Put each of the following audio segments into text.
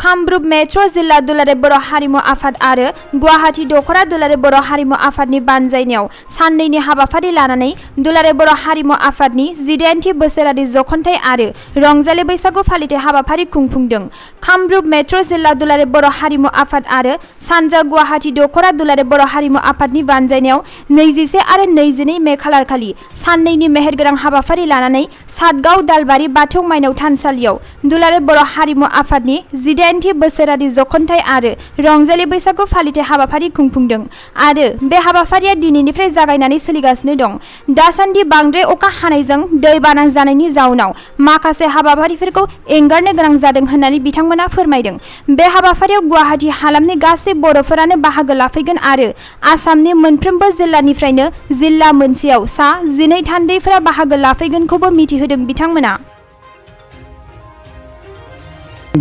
Kamrup metro' जिल्ला दुलाराय बर' हारिमु आफाद आरो गुवाहाटी दख'रा दुलाराय बर' हारिमु आफादनि बानजायनायाव साननैनि हाबाफारि लानानै दुलाराय बर' हारिमु आफादनि 18थि बोसोरारि जख'न्थाइ आरो रंजालि बैसागु फालिथाय हाबाफारि खुंफुंदों। कामरुप मेट्र' जिल्ला दुलाराय बर' हारिमु आफाद आरो सानजा गुवाहाटी दख'रा दुलाराय बर' हारिमु आफादनि बानजायनायाव 21 आरो 22 मे खालारखालि साननैनि मेहेरगोनां हाबाफारि लानानै सातगाव दालबारि बाथौ माइनाव थानसालियाव दुलाराय बर' हारिमु आफादनि 18थि बोसोरारि जख'न्थाइ आरो रंजालि बैसागु फालिथाय हाबाफारि खुंफुंदों आरो बे हाबाफारिया दिनैनिफ्राय जागायनानै सोलिगासिनो दं। दासान्दि बांद्राय अखा हानायजों दैबाना जानायनि जाउनाव माखासे हाबाफारिफोरखौ एंगारनो गोनां जादों होननानै बिथांमोना फोरमायदों। बे हाबाफारियाव गुवाहाटी हालामनि गासै बर'फोरानो बाहागो लाफैगोन आरो आसामनि मोनफ्रोमबो जिल्लानिफ्रायनो जिल्ला मोनसेयाव सा 12 थान्दैफोरा बाहागो लाफैगोनखौबो मिथिहोदों बिथांमोना।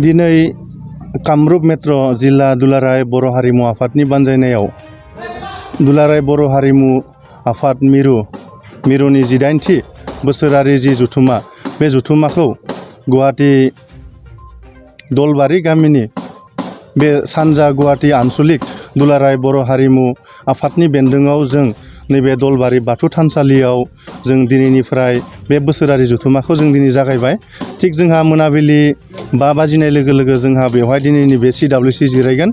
दिनै कामरुप मेट्र' जिल्ला दुलाराय बर' हारिमु आफादनि बानजायनायाव दुलाराय बर' हारिमु आफाद मिरुनि 18थि बोसोरारि जि जुथुमा बे जुथुमाखौ गुवाहाटी दलबारि गामिनि बे सानजा गुवाहाटी आनसलिक दुलाराय बर' हारिमु आफादनि बेन्दोङाव जों नैबे दलबारि बाथौ थानसालियाव जों दिनैनिफ्राय बे बोसोरारि जुथुमाखौ जों दिनै जागायबाय। थिग जोंहा मोनाबिलि 5 बाजिनाय लोगो लोगो जोंहा बेवहाय दिनैनि बे CWC जिरायगोन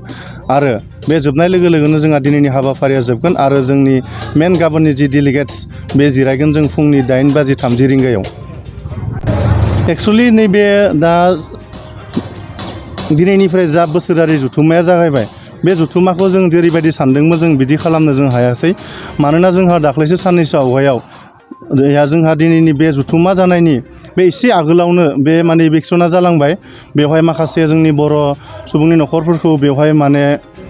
आरो बे जोबनाय लोगो लोगोनो जोंहा दिनैनि हाबाफारिया जोबगोन आरो जोंनि मेन गाबोननि जि डेलिगेट्स बे जिरायगोन जों फुंनि 8:30 रिंगायाव। एक्सुवेलि नैबे दा दिनैनिफ्राय जा बोसोरारि जुथुमाया जागायबाय बे जुथुमाखौ जों जेरैबायदि सानदोंमोन जों बिदि खालामनो जों हायासै। मानोना जोंहा दाख्लैसो साननैसो आवगायाव जोंहा दिनैनि बे जुथुमा जानायनि बे एसे आगोलावनो बे माने इभिक्सना जालांबाय। बेवहाय माखासे जोंनि बर' सुबुंनि न'खरफोरखौ बेवहाय माने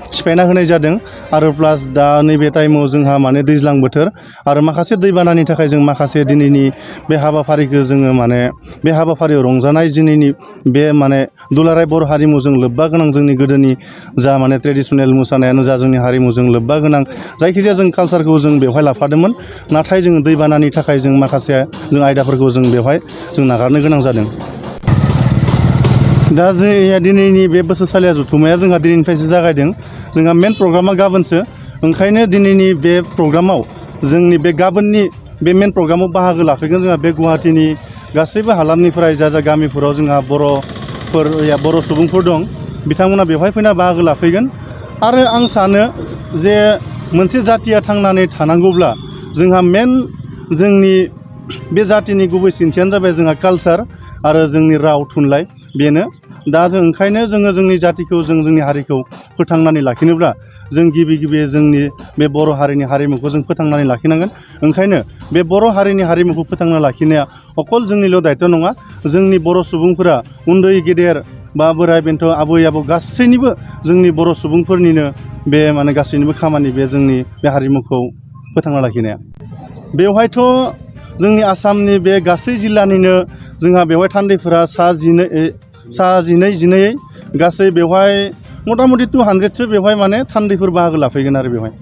सिफायना होनाय जादों आरो प्लास दा नैबे टाइमाव जोंहा माने दैज्लां बोथोर आरो माखासे दैबानानि थाखाय जों माखासे दिनैनि बे हाबाफारिखौ जोङो माने बे हाबाफारियाव रंजानाय दिनैनि बे माने दुलाराय बर' हारिमुजों लोब्बा गोनां जोंनि गोदोनि जा माने ट्रेडिसनेल मोसानायानो जा जोंनि हारिमुजों लोब्बा गोनां जायखिजाया जों कालसारखौ जों बेवहाय लाफादोंमोन। नाथाय जों दैबानानि थाखाय जों माखासे जों आयदाफोरखौ जों बेवहाय जों नागारनो गोनां जादों। दा जोंनिया दिनैनि बे बोसोरसालिया जुथुमाया जोंहा दिनैनिफ्रायसो जागायदों। जोंहा मेन प्रग्रामा गाबोनसो, ओंखायनो दिनैनि बे प्रग्रामाव जोंनि बे गाबोननि बे मेन प्रग्रामाव बाहागो लाफैगोन जोंहा बे गुवाहाटीनि गासैबो हालामनिफ्राय जा गामिफोराव जोंहा बर' सुबुंफोर दं बिथांमोना बेवहाय फैना बाहागो लाफैगोन। आरो आं सानो जे मोनसे जाथिया थांनानै थानांगौब्ला जोंहा मेन जोंनि बे जातिनि गुबै सिनस्रियानो जाबाय जोंहा कालसार आरो जोंनि राव थुनलाइ बेनो। दा जों ओंखायनो जोङो जोंनि जातिखौ जोंनि हारिखौ फोथांनानै लाखिनोब्ला जों गिबि जोंनि बे बर' हारिनि हारिमुखौ जों फोथांनानै लाखिनांगोन। ओंखायनो बे बर' हारिनि हारिमुखौ फोथांना लाखिनाया अकल जोंनिल' दायथ' नङा, जोंनि बर' सुबुंफोरा उन्दै गेदेर बा बोराइ बेन्थ' आबै आबौ गासैनिबो जोंनि बर' सुबुंफोरनिनो बे माने गासैनिबो खामानि बे जोंनि बे हारिमुखौ फोथांना लाखिनाया। बेवहायथ' जोंनि आसामनि बे गासै जिल्लानिनो जोंहा बेवहाय थान्दैफोरा सा 12 गासै बेवहाय मथा मथि 200सो बेवहाय माने थान्दैफोर बाहागो लाफैगोन आरो बेवहाय।